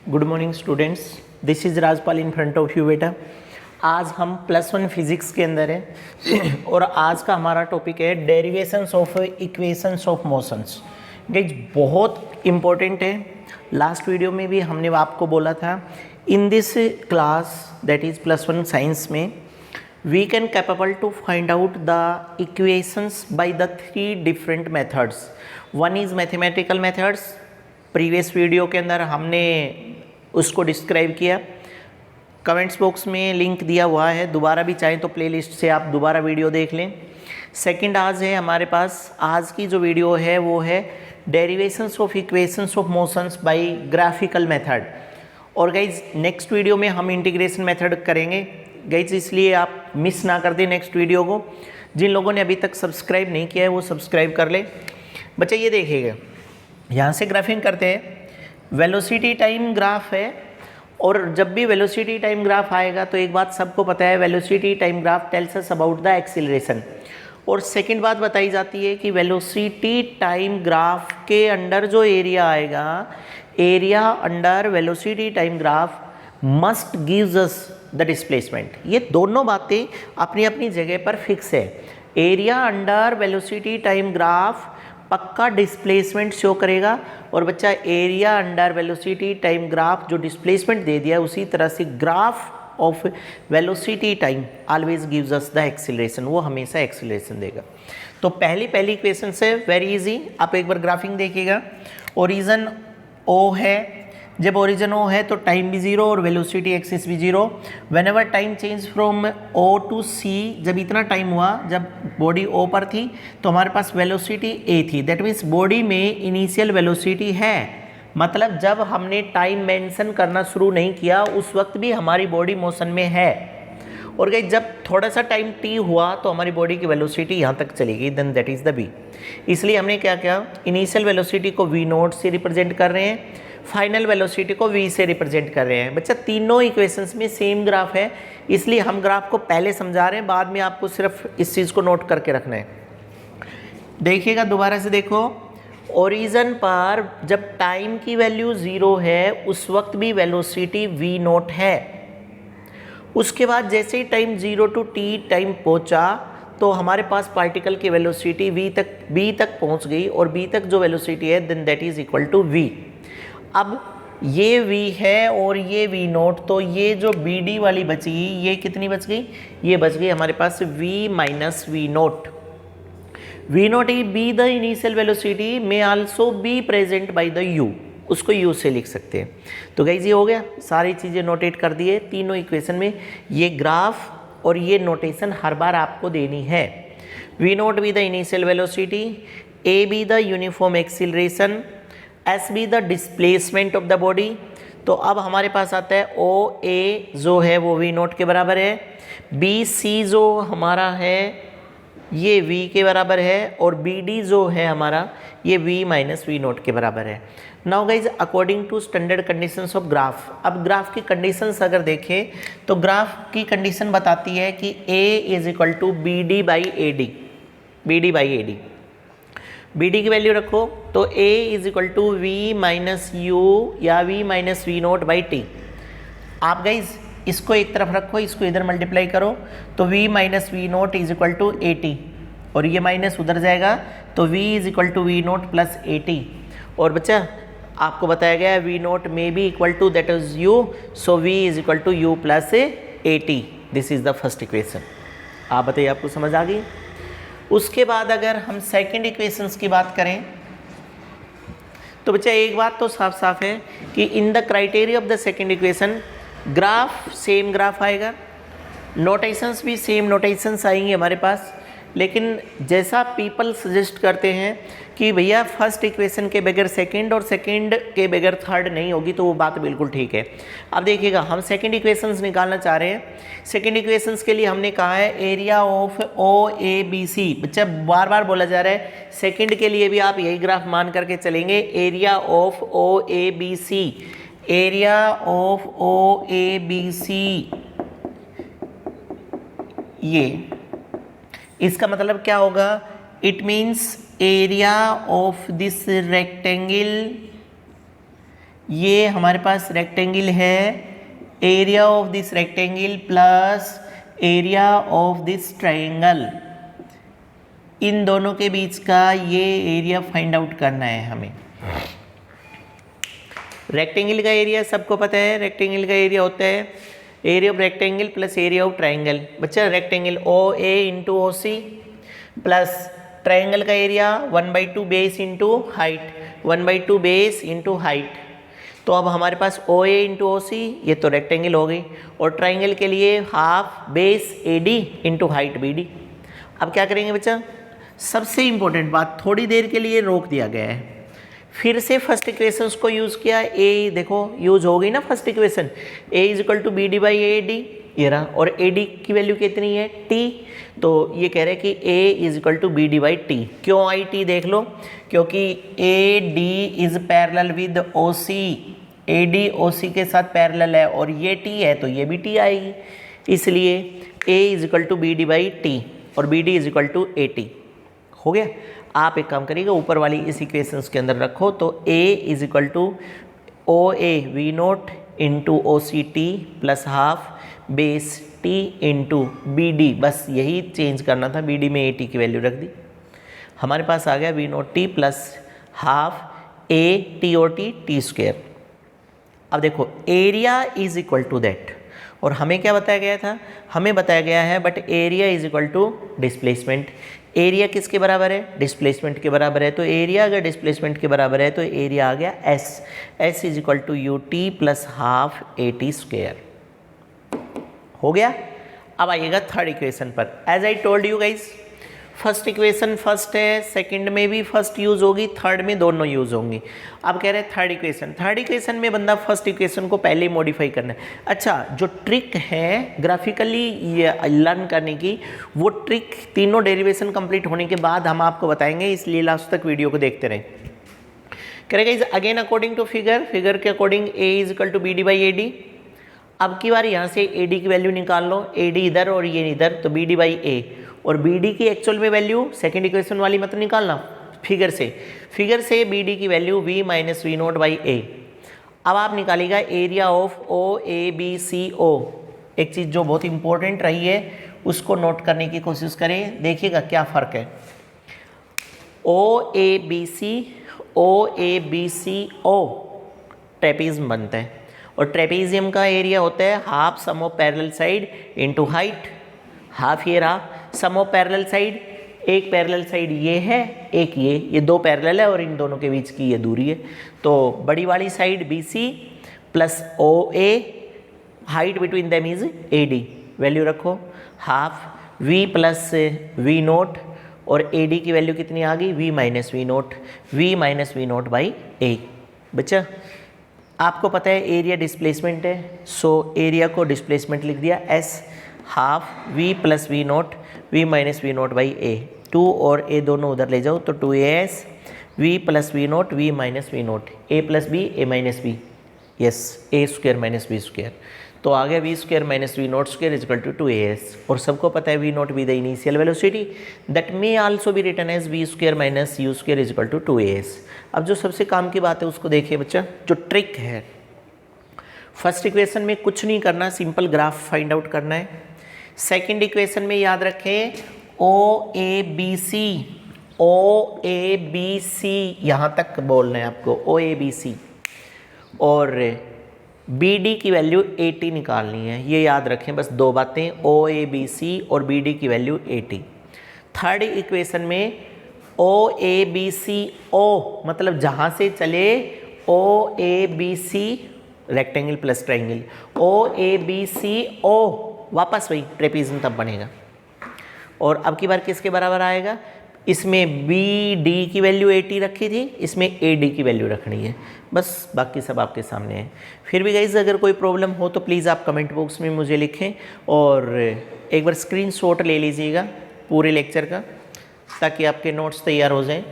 Good morning students, this is Rajpal in front of you बेटा। आज हम +1 फिजिक्स के अंदर हैं और आज का हमारा टॉपिक है derivations of equations of motions. Guys बहुत इम्पोर्टेंट है। लास्ट वीडियो में भी हमने आपको बोला था in this class that is +1 science में we can capable to find out the equations by the 3 different methods. One is mathematical methods. Previous video के अंदर हमने उसको डिस्क्राइब किया, कमेंट्स बॉक्स में लिंक दिया हुआ है, दोबारा भी चाहें तो प्लेलिस्ट से आप दोबारा वीडियो देख लें। सेकंड आज है हमारे पास, आज की जो वीडियो है वो है derivations of equations of motions by graphical method. और गाइज नेक्स्ट वीडियो में हम इंटीग्रेशन मेथड करेंगे गाइज, इसलिए आप मिस ना कर दें नेक्स्ट वीडियो को। जिन लोगों ने अभी तक सब्सक्राइब नहीं किया है वो सब्सक्राइब कर ले। बच्चा ये देखिएगा, यहाँ से ग्राफिंग करते हैं, वेलोसिटी टाइम ग्राफ है और जब भी वेलोसिटी टाइम ग्राफ आएगा तो एक बात सबको पता है, velocity time graph tells us about the acceleration. और सेकंड बात बताई जाती है कि वेलोसिटी टाइम ग्राफ के अंडर जो एरिया आएगा, area under velocity time graph must gives us the displacement. ये दोनों बातें अपनी अपनी जगह पर फिक्स है। Area under velocity time graph पक्का डिस्प्लेसमेंट शो करेगा और बच्चा area under velocity time graph जो डिस्प्लेसमेंट दे दिया उसी तरह से graph of velocity time always gives us the acceleration, वो हमेशा एक्सीलरेशन देगा। तो पहली इक्वेशन से वेरी इजी, आप एक बार ग्राफिंग देखिएगा। ओरिजिन ओ है, जब ओरिजिन ओ है तो टाइम भी जीरो और वेलोसिटी एक्सिस भी zero. Whenever time change from O to C, जब इतना टाइम हुआ जब बॉडी ओ पर थी तो हमारे पास वेलोसिटी ए थी, दैट मीन्स बॉडी में इनिशियल वेलोसिटी है। मतलब जब हमने टाइम मेंशन करना शुरू नहीं किया उस वक्त भी हमारी बॉडी मोशन में है। और गाइस जब थोड़ा सा टाइम टी हुआ तो हमारी बॉडी की वेलोसिटी यहाँ तक चली गई, then that is the B. इसलिए हमने क्या किया, इनिशियल वेलोसिटी को वी नोट से रिप्रेजेंट कर रहे हैं, फाइनल वेलोसिटी को v से रिप्रेजेंट कर रहे हैं। बच्चा तीनों इक्वेशंस में सेम ग्राफ है, इसलिए हम ग्राफ को पहले समझा रहे हैं, बाद में आपको सिर्फ इस चीज़ को नोट करके रखना है। देखिएगा दोबारा से देखो, ओरिजिन पर जब टाइम की वैल्यू 0 है उस वक्त भी वेलोसिटी v नोट है। उसके बाद जैसे ही टाइम 0 टू t टाइम पहुंचा तो हमारे पास पार्टिकल की वेलोसिटी b तक पहुंच गई और b तक जो वेलोसिटी है then that is equal to v। अब ये v है और ये v नोट, तो ये जो bd वाली बची ये कितनी बच गई, ये बच गई हमारे पास v minus V naught. V naught ई बी द इनिशियल वेलोसिटी में also be present by the u, उसको u से लिख सकते हैं। तो गाइस ये हो गया, सारी चीज़ें नोटेट कर दिए तीनों इक्वेशन में। ये ग्राफ और ये नोटेशन हर बार आपको देनी है। V nought be the initial velocity, A be the uniform acceleration, S be the displacement of the body. तो अब हमारे पास आता है ओ ए जो है वो वी नोट के बराबर है, बी सी जो हमारा है ये v के बराबर है और बी डी जो है हमारा ये v माइनस वी नोट के बराबर है। Now guys according to standard conditions of graph, अब ग्राफ की कंडीशंस अगर देखें तो ग्राफ की कंडीशन बताती है कि a is equal to B D by A D, B D by A D. B D की वैल्यू रखो तो a is equal to V minus U या v minus V note by T. आप guys इसको एक तरफ रखो, इसको इधर मल्टीप्लाई करो तो v minus V nought is equal to A T और ये माइनस उधर जाएगा तो v is equal to V nought plus A T. और बच्चा आपको बताया गया है वी नोट में be equal to that is u, so v is equal to U plus A T. This is the first equation. आप बताइए आपको समझ आ गई। उसके बाद अगर हम सेकेंड इक्वेशंस की बात करें तो बच्चा एक बात तो साफ साफ है कि in the criteria of the second equation graph same graph आएगा, नोटेशंस भी सेम नोटेशंस आएंगे हमारे पास। लेकिन जैसा पीपल सजेस्ट करते हैं कि भैया फर्स्ट इक्वेशन के बगैर सेकंड और सेकंड के बगैर थर्ड नहीं होगी, तो वो बात बिल्कुल ठीक है। अब देखिएगा हम सेकंड इक्वेशंस निकालना चाह रहे हैं। सेकंड इक्वेशंस के लिए हमने कहा है area of O A B C. बच्चा बार बार बोला जा रहा है, सेकंड के लिए भी आप यही ग्राफ मान करके चलेंगे, area of O A B C, area of O A B C. ये इसका मतलब क्या होगा, it means area of this rectangle ये हमारे पास रेक्टेंगल है, area of this rectangle plus area of this triangle, इन दोनों के बीच का ये एरिया फाइंड आउट करना है हमें। रेक्टेंगल का एरिया सबको पता है, रेक्टेंगल का एरिया होता है area of rectangle plus area of triangle. बच्चा rectangle O A into O C plus triangle का area 1/2 base into height, 1/2 base into height. तो अब हमारे पास ओ ए इंटू ओ सी, ये तो रेक्टेंगल हो गई, और ट्रायंगल के लिए half base A D into height B D. अब क्या करेंगे बच्चा, सबसे इंपॉर्टेंट बात, थोड़ी देर के लिए रोक दिया गया है, फिर से फर्स्ट इक्वेशंस को यूज़ किया। ए देखो यूज हो गई ना first equation, A is equal to B D by A D, ये रहा, और ए डी की वैल्यू कितनी है टी, तो ये कह रहे हैं कि A is equal to B D by T. क्यों आई टी देख लो, क्योंकि A D is parallel with O C, A D O C के साथ पैरेलल है, और ये टी है तो ये भी टी आएगी, इसलिए A is equal to B D by T और B D is equal to A T. हो गया। आप एक काम करिएगा, ऊपर वाली इस इक्वेशंस के अंदर रखो, तो a is equal to O A V nought into O C T plus half base T into B D, बस यही चेंज करना था, बी डी में ए टी की वैल्यू रख दी, हमारे पास आ गया V nought T plus half A T O T T square. अब देखो area is equal to that, और हमें क्या बताया गया था, हमें बताया गया है but area is equal to displacement. Area किसके बराबर है, डिस्प्लेसमेंट के बराबर है, तो एरिया अगर डिस्प्लेसमेंट के बराबर है तो एरिया आ गया S, S is equal to U T plus half A T square. हो गया। अब आइएगा थर्ड इक्वेशन पर। As I told you guys, first equation first है, सेकंड में भी फर्स्ट यूज होगी, थर्ड में दोनों यूज होंगी। अब कह रहे हैं थर्ड इक्वेशन, थर्ड इक्वेशन में बंदा फर्स्ट इक्वेशन को पहले ही मॉडिफाई करना है। अच्छा, जो ट्रिक है ग्राफिकली लर्न करने की, वो ट्रिक तीनों डेरिवेशन कंप्लीट होने के बाद हम आपको बताएंगे, इसलिए लास्ट तक वीडियो को देखते रहें। करेगा is again according to figure, figure के according A is equal to B D by A D. अब की बार यहाँ से ए डी की वैल्यू निकाल लो, ए डी इधर और ये इधर, तो बी डी बाई ए, और बी डी की एक्चुअल में वैल्यू सेकंड इक्वेशन वाली मत निकालना, फिगर से बी डी की value v minus V note by A. अब आप निकालिएगा area of O A B C O. एक चीज़ जो बहुत इंपॉर्टेंट रही है उसको नोट करने की कोशिश करें, देखिएगा क्या फ़र्क है। ओ A B C O trapezium बनता है, और ट्रेपीजियम का एरिया होता है half sum of parallel side into height. Half ये रहा, सम ऑफ पैरेलल साइड, एक पैरेलल साइड ये है, एक ये दो पैरेलल है और इन दोनों के बीच की ये दूरी है, तो बड़ी वाली side B C plus O A, height between them is A D, value रखो half V plus V naught, और ए डी की वैल्यू कितनी आ गई v minus V note by A. बच्चा आपको पता है एरिया डिस्प्लेसमेंट है, सो एरिया को डिस्प्लेसमेंट लिख दिया S, half v plus V minus V note by A. 2 और a दोनों उधर ले जाओ तो 2as v plus V nought v minus V nought, a plus b a minus b, yes a square minus b square, तो आ गया v square minus V nought square is equal to 2as। और सबको पता है V nought be the initial velocity that may also be written as v square minus u square is equal to 2as। अब जो सबसे काम की बात है उसको देखिए बच्चा, जो ट्रिक है, फर्स्ट इक्वेशन में कुछ नहीं करना, सिंपल ग्राफ फाइंड आउट करना है। सेकंड इक्वेशन में याद रखें ओ ए बी सी यहाँ तक बोलना है आपको, ओ ए बी सी, और बी डी की वैल्यू 80 निकालनी है, ये याद रखें बस दो बातें, ओ ए बी सी और बी डी की वैल्यू 80। थर्ड इक्वेशन में ओ ए बी सी ओ, मतलब जहाँ से चले O A B C rectangle plus triangle, O A B C O वापस वही ट्रेपीजियम तब बनेगा। और अब की बार किसके बराबर आएगा, इसमें बी डी की वैल्यू 80 रखी थी, इसमें ए डी की वैल्यू रखनी है, बस बाकी सब आपके सामने है। फिर भी गाइस अगर कोई प्रॉब्लम हो तो प्लीज़ आप कमेंट बॉक्स में मुझे लिखें, और एक बार स्क्रीनशॉट ले लीजिएगा पूरे लेक्चर का, ताकि आपके नोट्स तैयार हो जाएं।